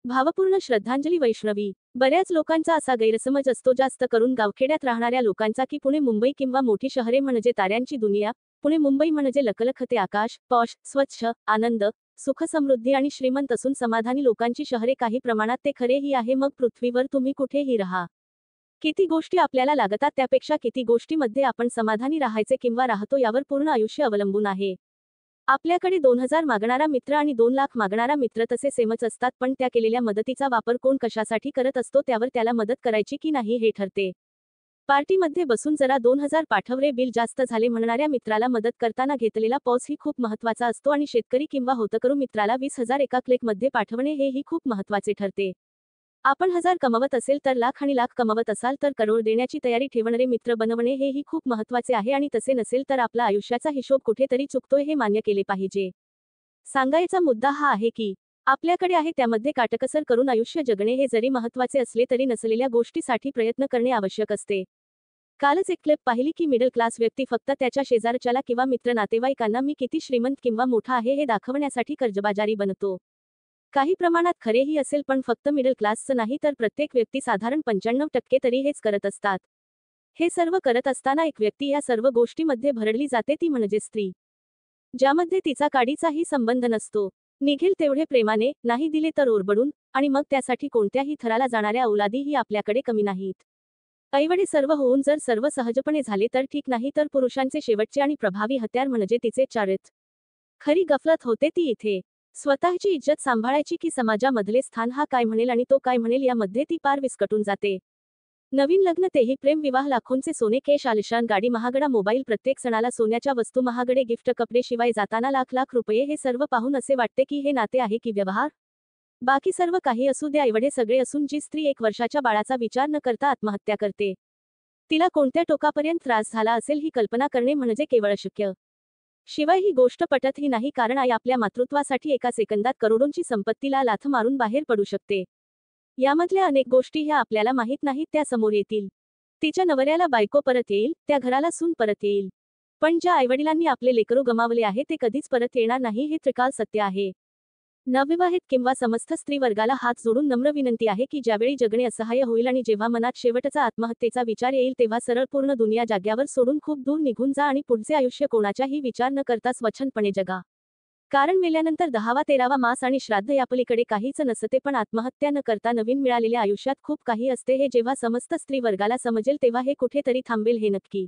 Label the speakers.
Speaker 1: भावपूर्ण श्रद्धांजली वैष्णवी. बऱ्याच लोकांचा असा गैरसमज असतो, जास्त करून गावखेड्यात राहणाऱ्या लोकांचा, की पुणे मुंबई किंवा मोठी शहरे म्हणजे ताऱ्यांची दुनिया, पुणे मुंबई म्हणजे लखलखते आकाश, पॉश, स्वच्छ, आनंद, सुख समृद्धी आणि श्रीमंत असून समाधानी लोकांची शहरे. काही प्रमाणात ते खरेही आहे. मग पृथ्वीवर तुम्ही कुठेही राहा, किती गोष्टी आपल्याला लागतात, त्यापेक्षा किती गोष्टींमध्ये आपण समाधानी राहायचे किंवा राहतो यावर पूर्ण आयुष्य अवलंबून आहे. आपल्याकडे 2000 मागणारा मित्र आणि 2 लाख मागणारा मित्र तसे सेमच असतात, पण त्या केलेल्या मदतीचा वापर कोण कशासाठी करत असतो त्यावर त्याला मदत करायची की नाही हे ठरते. पार्टीमध्ये बसून जरा 2000 पाठव रे, बिल जास्त झाले म्हणणाऱ्या मित्राला मदत करताना घेतलेला पॉज ही खूप महत्वाचा असतो, आणि शेतकरी किंवा होतकरू मित्राला 20,000 एका क्लिकमध्ये पाठवणे हेही खूप महत्वाचे ठरते. आपण 1000 कमवत असेल तर लाख, आणि लाख कमवत असाल तर करोड देण्याची तयारी ठेवणारे मित्र बनवणे हेही खूप महत्वाचे आहे, आणि तसे नसेल तर आपला आयुष्याचा हिशोब कुठेतरी चुकतोय हे मान्य केले पाहिजे. सांगायचा मुद्दा हा आहे की आपल्याकडे आहे त्यामध्ये काटकसर करून आयुष्य जगणे हे जरी महत्वाचे असले तरी नसलेल्या गोष्टीसाठी प्रयत्न करणे आवश्यक असते. कालच एक क्लिप पाहिली की मिडल क्लास व्यक्ती फक्त त्याच्या शेजारच्याला किंवा मित्र नातेवाईकांना मी किती श्रीमंत किंवा मोठा आहे हे दाखवण्यासाठी कर्जबाजारी बनतो. काही प्रमाणात खरेही असेल, पण फक्त मिडल क्लासचं नाही तर प्रत्येक व्यक्ती साधारण 95% तरी हेच करत असतात. हे सर्व करत असताना एक व्यक्ती या सर्व गोष्टीमध्ये भरडली जाते, ती म्हणजे स्त्री, ज्यामध्ये तिचा काडीचाही संबंध नसतो. निघेल तेवढे प्रेमाने, नाही दिले तर ओरबडून, आणि मग त्यासाठी कोणत्याही थराला जाणाऱ्या औलादीही आपल्याकडे कमी नाहीत. ऐवढे सर्व होऊन जर सर्व सहजपणे झाले तर ठीक, नाही तर पुरुषांचे शेवटचे आणि प्रभावी हत्यार म्हणजे तिचे चारित्र्य. खरी गफलत होते ती इथे. स्वतःची इज्जत सांभाळायची की समाजामधले स्थान, हा काय म्हणेल आणि तो काय म्हणेल यामध्ये ती पार विस्कटून जाते. नवीन लग्न, तेही प्रेम विवाह, लाखोंचे सोने, केश, आलिशान गाडी, महागडा मोबाईल, प्रत्येक सणाला सोन्याच्या वस्तू, महागडे गिफ्ट, कपडे, शिवाय जाताना लाख लाख रुपये, हे सर्व पाहून असे वाटते की हे नाते आहे की व्यवहार. बाकी सर्व काही असू द्या, एवढे सगळे असून जी स्त्री 1 वर्षाच्या बाळाचा विचार न करता आत्महत्या करते, तिला कोणत्या टोकापर्यंत त्रास झाला असेल ही कल्पना करणे म्हणजे केवळ अशक्य. शिवाय ही गोष्ट पटतही नाही, कारण आई आपल्या मातृत्वासाठी एका सेकंदात करोडोंची संपत्तीला लाथ मारून बाहेर पडू शकते. यामधल्या अनेक गोष्टी ह्या आपल्याला माहीत नाहीत, त्या समोर येतील. तिच्या नवऱ्याला बायको परत येईल, त्या घराला सून परत येईल. पण ज्या आईवडिलांनी आपले लेकरू गमावले आहे ते कधीच परत येणार नाही, हे त्रिकाळ सत्य आहे. नवविवाहित किंवा समस्त स्त्री वर्गाला हात जोडून नम्र विनंती आहे की ज्यावेळी जगणे असहाय्य होईल आणि जेव्हा मनात शेवटचा आत्महत्येचा विचार येईल, तेव्हा सरळ पूर्ण दुनिया जाग्यावर सोडून खूप दूर निघून जा आणि पुढचे आयुष्य कोणाचाही विचार न करता स्वच्छंदपणे जगा. कारण मेल्यानंतर 10वा 13वा मास आणि श्राद्ध यापलीकडे काहीच नसते, पण आत्महत्या न करता नवीन मिळालेल्या आयुष्यात खूप काही असते. हे जेव्हा समस्त स्त्री वर्गाला समजेल तेव्हा हे कुठेतरी थांबेल, हे नक्की.